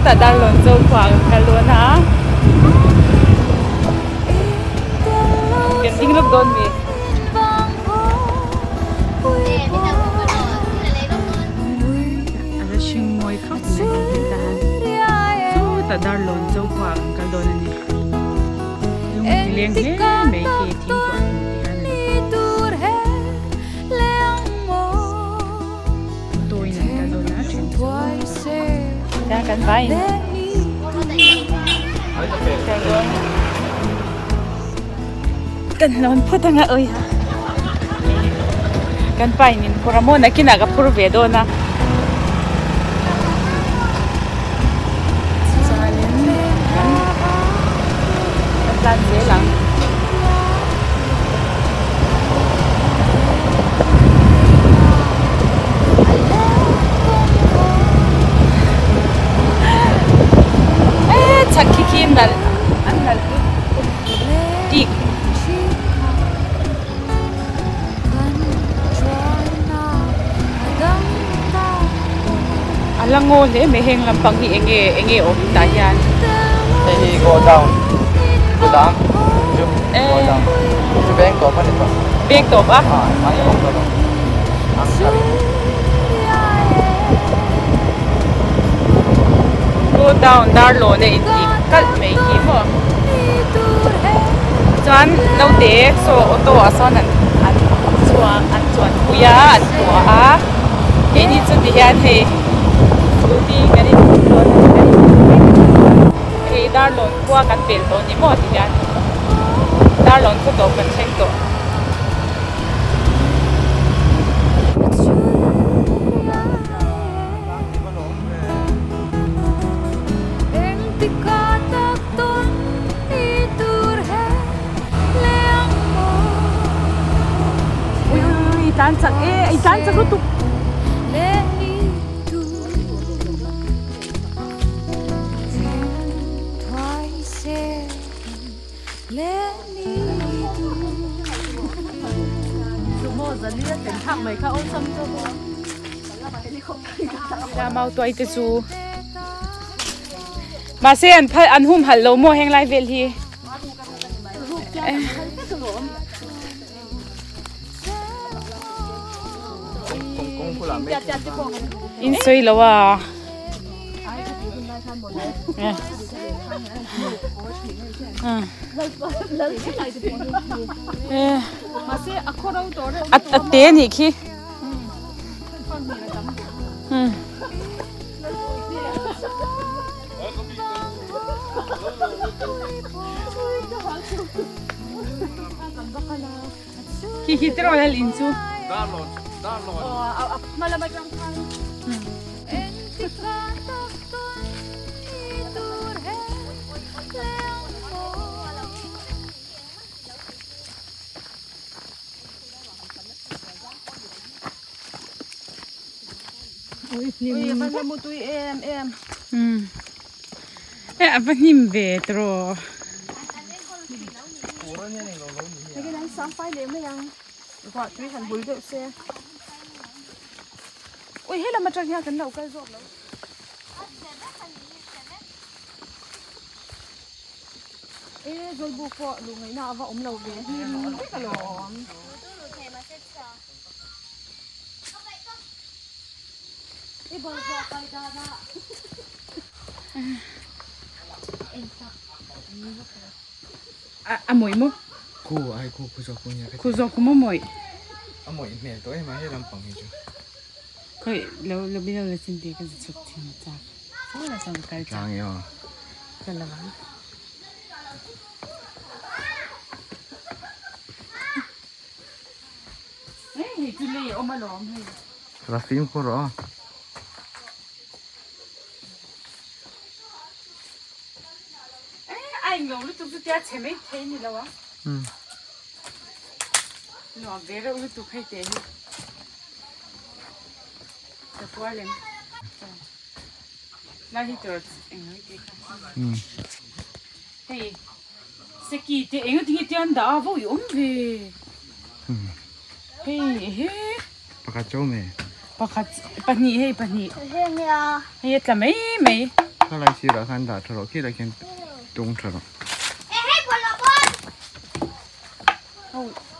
ta dar lon zo khwang ka lon ha ken ding lok don mi ala shing moi khóc ne ta zo ta dar lon zo khwang ka lon ni yung leng he me ke thing ko đang cắn vai cắn lon phút thằng ơi cắn vai nhìn pura môn này kia nào gặp pura về đâu na cắn dễ lắm Kim dal angal tik alango le me heng lampang hi enge om ta yan he go down jump go down ju bank to pa ni pa bank to pa mai om to ang kari go down dar lo ne in kal me ki mo chuan lo te so auto ason an chuan puya an tua a he ni chu ti hian he ti kari he dar lon kwa kan pel to ni mo ti hian dar lon ko to kan cheng to tan chắc ấy tan chắc lúc ra mau tuổi tới chú mà sẽ ăn hum hẳn lâu mua heng lại về thì in soi lo à té nhỉ khi khi tero là linh su malamag lang kan ôi bạn làm một túi em bạn nhìn về rồi cái này sáng phải để mới ăn gọi túi thành bụi đậu xe ôi hết là mặt trăng nha cái đầu cây rộn lắm ê rồi buộc vợ đủ ngày nào vợ ông lầu về hiên rất là lỏm ê bờ vợ cây ra ra mồi mo cô ai cô cô gió cô mồi mồi mẹ tôi em hay làm bằng gì chứ coi lâu bây giờ là xin đi cái chụp thì chắc chắc là xong cái chẳng hiểu cái là lắm ấy thì cứ lấy ôm mà lỏm hay là phim cô rõ anh ngồi lúc tôi chưa thấy mấy thấy như đâu á nó về rồi lúc tôi thấy thế tập qua lên là hết rồi anh nói cái hey sẽ kỳ thì anh nói thì anh đã vô dụng về hey hey bác cháu mẹ bác nhị hey bác nhị hey nha hey là mấy mấy cái này chỉ là khăn đá thôi, khi là khen tung thôi.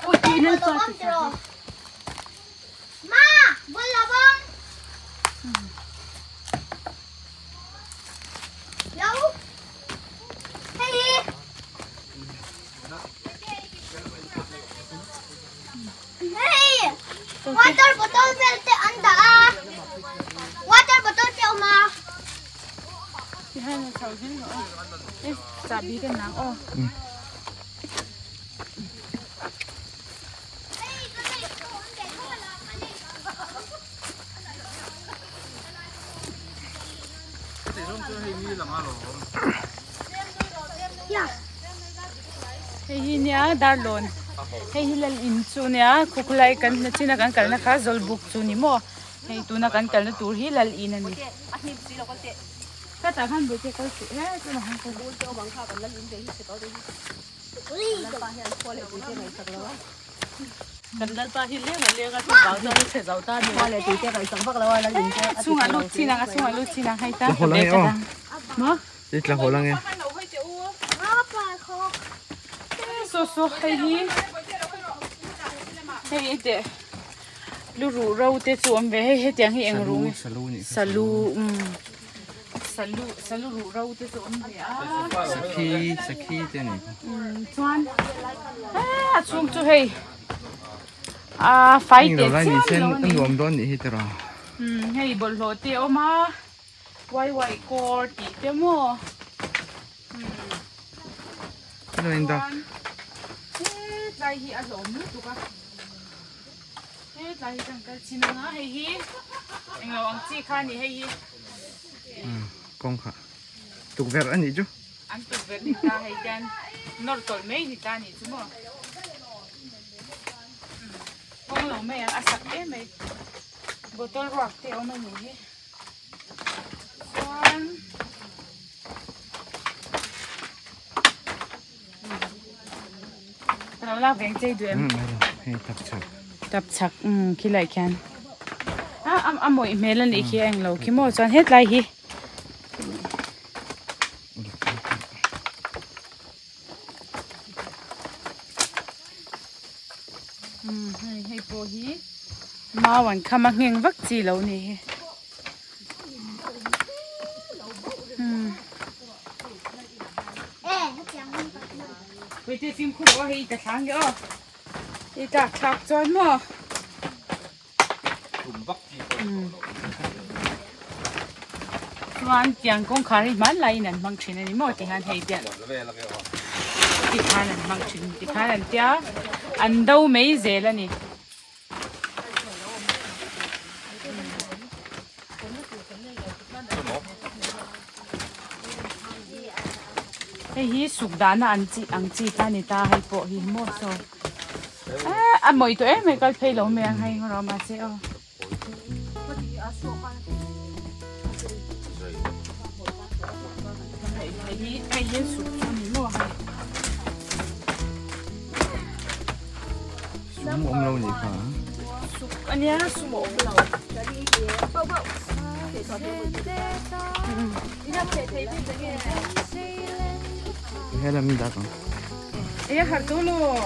Ôi, đi lên coi chị sao. Ma, buồn là bông. Đâu? Hey. Hey. Water bottle melte anda. Water bottle pe oma. Chị hai là sầu chứ nữa. Ê, chả bí cái nắng ô. Hei hi nia dar lon. Hei hi lal in chu nia khuklai kan na china kan kal na kha zol buk chu ni mo. Hei tu na kan kal na tur hi lal in ani. Ka ta khan bu che kal chu he chu na han ko bu cho bang kha kan lal in de hi se ko de. Lal pa hian ko le bu che nai sak lawa. Kan lal pa hi le ma le ga chu ba cho ni se zau ta ni wa le tu che kai sang phak lawa lal in che. Chu nga lu china ga chu nga lu china hai ta. Mo? Ít là hồ lăng em. So hay hi hay thế lu rủ rau thế chuom về hay tiếng hi anh rủ salu rủ rau thế chuom về saki thế này chuan chung chu hay phải thế chứ anh gồm đó nhỉ hết rồi hay bol lo thế oma quay core tí thế mo rồi anh ta lại hi ở lỗ nước tụi con, lại hi chẳng cái chín nữa hay hi, anh là ông chị khai này hay hi, con khá, tụi vẹt anh gì chứ? anh tụi vẹt đi ta hay đen, nồi tỏi mấy đi ta này chứ mà, con lẩu mấy ăn sạch đấy mấy, bottle rock thì ông mấy nhỉ,เราลากแบงใจด้วยให้ตับชักขี้ไหลแคนหมวยเมลันอีกขี้เองเราขี้โม่จอนเฮ็ดไรฮีให้โปรฮีมาวันคำมักเงงวักจีเรานี่ไปเจอฟิล์มคู่ว่าให้แต่ช้างเยอะอีตาขับจอยมั้งวันเตียงกงคาริมันไหลนั่นบางทีนั่นนี่มั่วที่หันให้เดียนที่ข้านั่นบางทีที่ข้านั่นเดียอันเดาไม่เจแล้วนี่hi suk dana ang chi ta ni ta hai po hi mo so a moi to e me kal phei lo me ang hai ro ma se o hai hi suk ni mo hai sum om lâu nhỉ hả suk ania sum om lâu bao bao hay là mình đã còn ê hạt tú luôn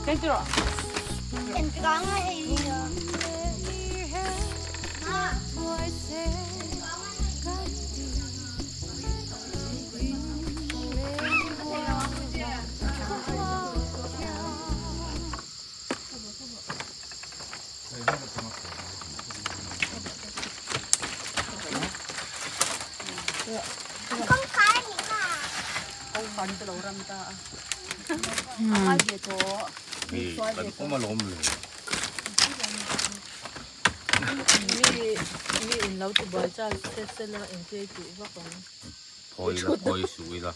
cái gì rồi Em có ngay bắn từ đầu râm ta ai về chỗ bắn cũng mà lốm rồi mi in lâu tụi bay cha sẽ là em chơi tụi vợ con thôi sủi là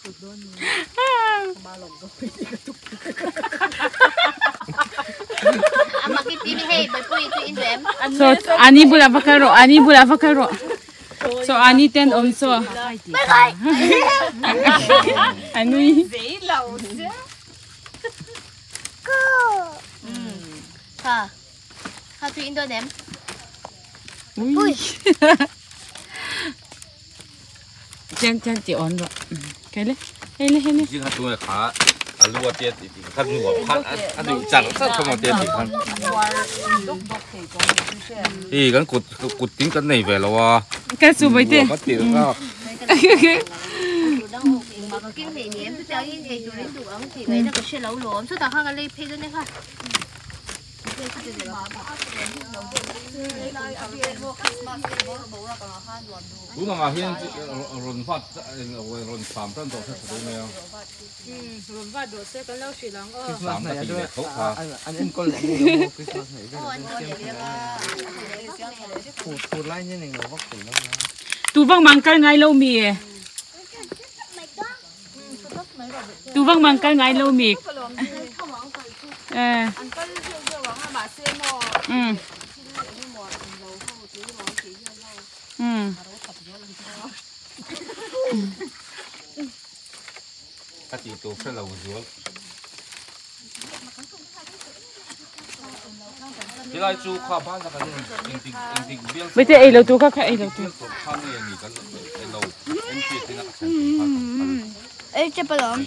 tụi đó mà lòng rồi thì cái tụi mà cái TV hay bởi vì tụi in em so ani bula vakaro so ani ten also ani dễ lâu chứ cô ha tụi in đôi em ui chân chị ổn rồi cái đấy hay lên chỉ khát tôi khá lúa tiệt thì khát lúa khát được chẳng rất không có tiệt thì khát thì cái cột tính cái này về rồi cái số mấy tiền có tiền đó mà cái kinh thì em cứ chơi cái đồ đến đồ ăn thì vậy nó có sẽ lâu lắm số tao khác cái lấy phe đó này ha đúng là hiện run phát run phạm tân tổ sẽ đúng không? Run phát đồ sẽ cái lâu xí lắm Phạm cái gì tốt ha? anh em có lẽ nhiều Christmas này phụ lại như này nó vóc tỉnh lắm tu vang mang cái ngay lâu mì tu vang mang cái ngay lâu mì cái gì tốt sẽ lâu rồi thì lại chú khoa ban ra cái này bây giờ ai lâu tu các ai lâu tu ê chấp lắm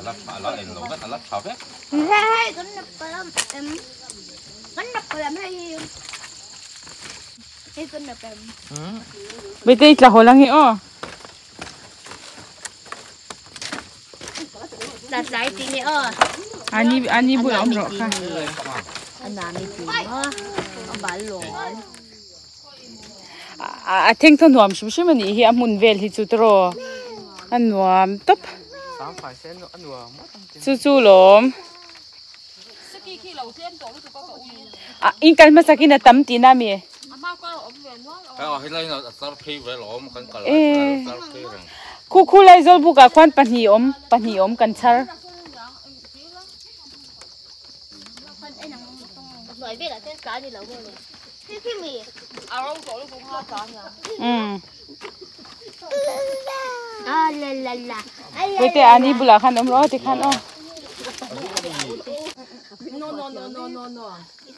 lắp em lâu rất là lắp tháo đấy hey con nắp làm hay con nắp làm bây giờ là hồ lăng hiểu đặt trái tí này anh bữa ông rõ ha anh làm gì ông bán lỗ theng thon nuam shim shim ani hi amun vel hi chu tro an nuam top sáng phải xem nó ăn vừa chu lom in kan ma sakina tam ti na mi cái ở đây là sao phi về lỗ mà cần là sao phi rồi khu lai zol buka kwan pani om kan char nói biết là cái cá gì lâu rồi cái mì la bây giờ anh đi bula khan om lo thì khan o no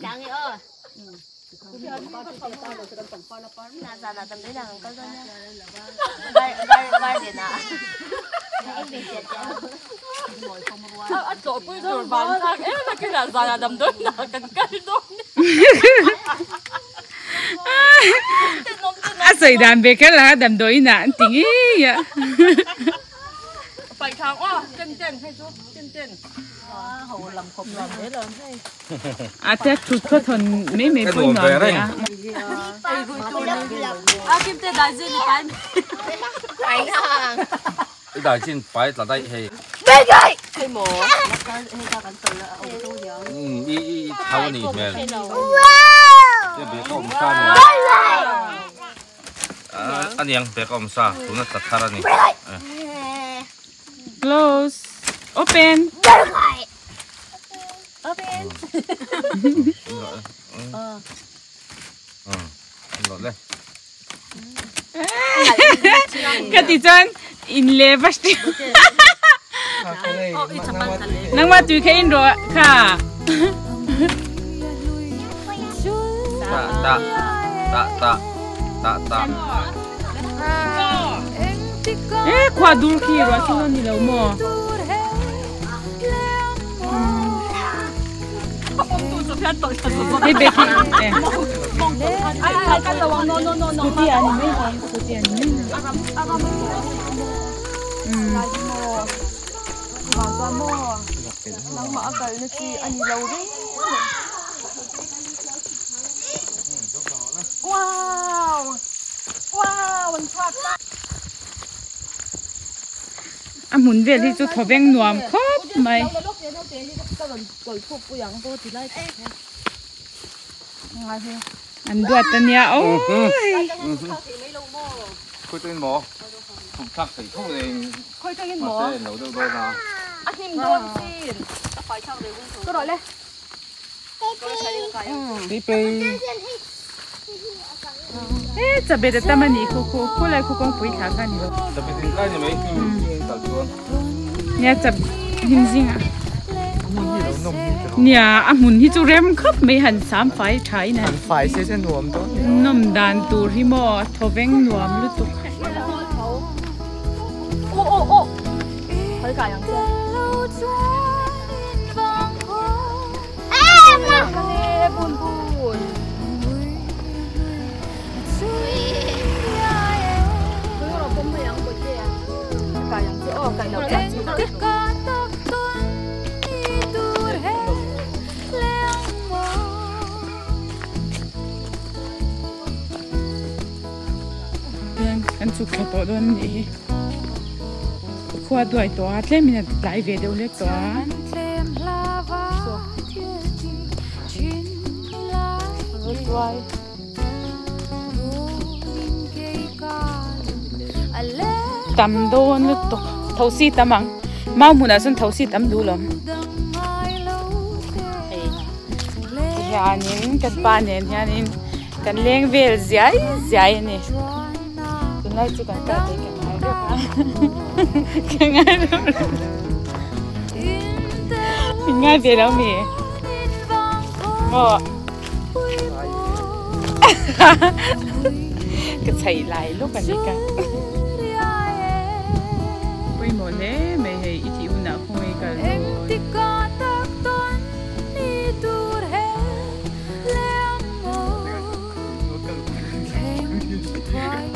sáng ấy là tầm đấy là có rồi ba điện à em bị chết chỗ bữa rồi bán sang em là cái là già đầm đôi là cần cây đôi sợi đàn về cái là đầm đôi nè tiếng ý phải thằng chân hay chú chân hầu làm khổng làm thế làm hay thế chút có thon mấy bôi nọ đấy kim tê đại diện phải phải hàng cái đại diện phải là đây hay bên đây hay mổ y tháo nỉ về cái bé có ông sa nữa anh em bé có ông sa chúng nó chặt thara nỉ close open rồi lên cái gì chân in lệ vắt nang ma tui khe in ro kha ta khoa dur khi ro sino ni lo mo bebe khi cái đầu no kuti ani me kuti ani me nang ma akal na si ani lâu đấy wow anh thoát muốn về thì chú thọ beng nuam khóc mày anh đuổi tên nhà ôi khôi tên mỏ không chắc thì không thì khôi tên mỏ nấu đâu đâu nào anh em đôn xin phải chăng để cái đó lên chả biết là tâm anh đi cô lại cô con quỷ khá khá nhiều tập bên cái này mấy tập chuông nhà chả hình gì à nôm nia a mun hi chu rem khap me han sam fai thai na ăn phải sẽ nuông đó nom dan tur hi mo thoveng nuam lu tu ô hơi cả yang chưa em à cái buồn buồn cái đó bông hay yang bột gì à cả yang chưa cái nào cái kan chu kha to don ni khua tuai to atle min lai ve deu le to tam don lu to thau si tamang mau muna sun thau si tam du lom hianin kan pa nen hianin kan leng vel zai zai ni tunai chu kan ta te kan hai de ka ngai ngai về đâu mi cái chạy lại lúc anh đi cả quay một lẽ mày hay ít chịu nào không ai cả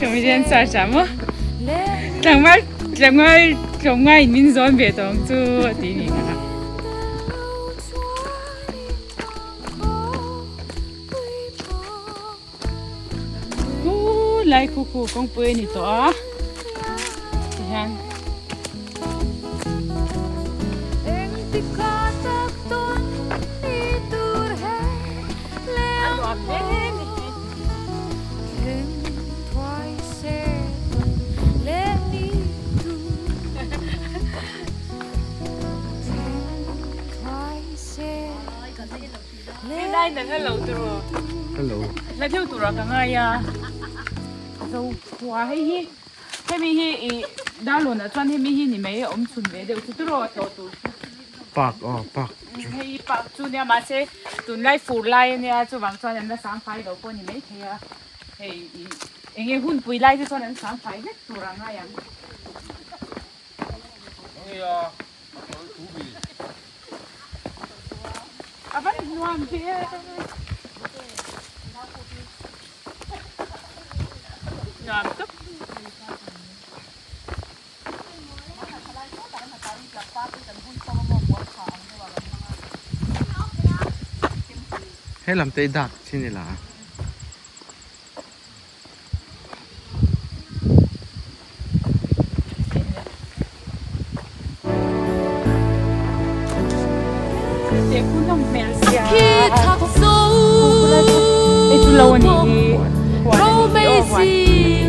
chúng mình sao sao mà chẳng mai mình dọn về đồng chú tí này cả lại cucu con bơi này to hang đây là hello tụi hello là theo tụi cái ngay à rồi quá hay mi hi đã luôn là chọn mi hi ni mấy ông chuẩn bị đều tụi rồi tụi bạc hay bạc chú nha mà sẽ tụi lại phụ lại nha chú vàng chọn nhân sáng phải đâu có ni mấy thế à hay anh ấy hun bùi lại cho chọn nhân sáng phải hết tụi ra ngay à à vẫn ngoan thế ngoan tức hay làm tây đặc trên này là khi thật sâu lâu nè đâu mấy gì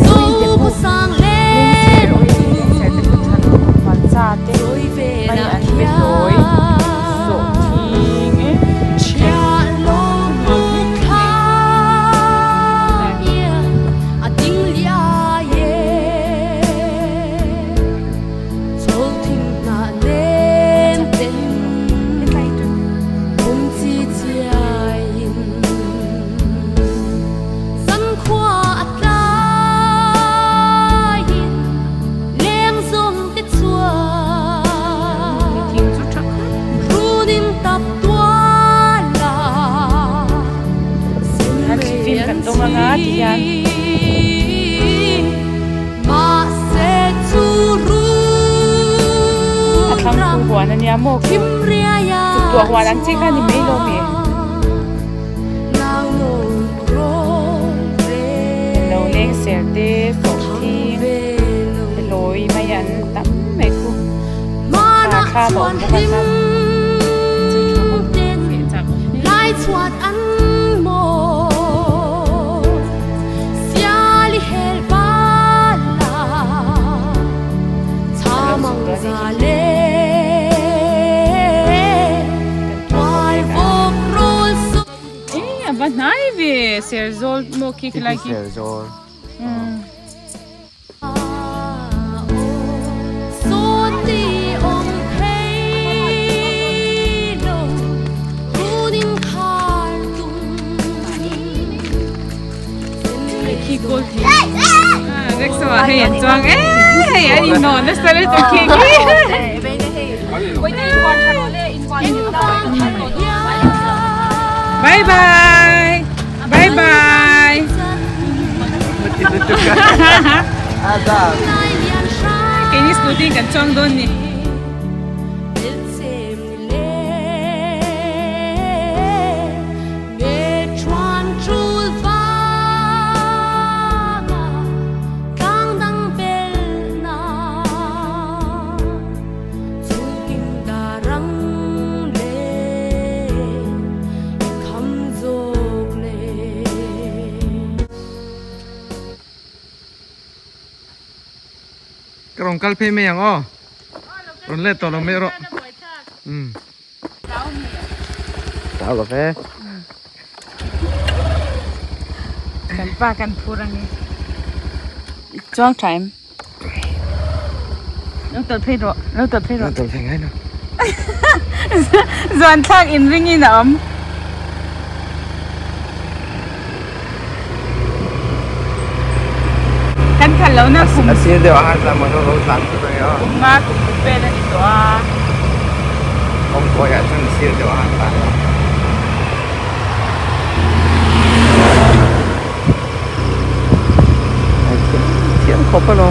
dẫu có sang lên rồi về lại anh em mua tụi hoa đang chơi cái gì mấy lô mì lâu lên xe đi phổ thi lối mấy anh tắm mấy cô kha bỏ một cái sao lại choát ăn một xia li hel ba la cha mong ra lên But now we ser zol mo kik like ser zol so ti om khi cô thì rất sợ hay ăn choang ấy anh ngon nó sẽ lấy từ khi bye bye bye bye cái này scooting cần choang đôn nè cái rong calpe me yang o ron le to lo me ro tao cà phê cần pa cần phurang ni choang time nó tự phê rồi tôi thấy ngay nó doan thak in ring in om kan kalau na kum asin deu han sa mo lo san tu yo ma kum pe na ni to a ông coi à chân asin deu han sa thiên khóc bao lâu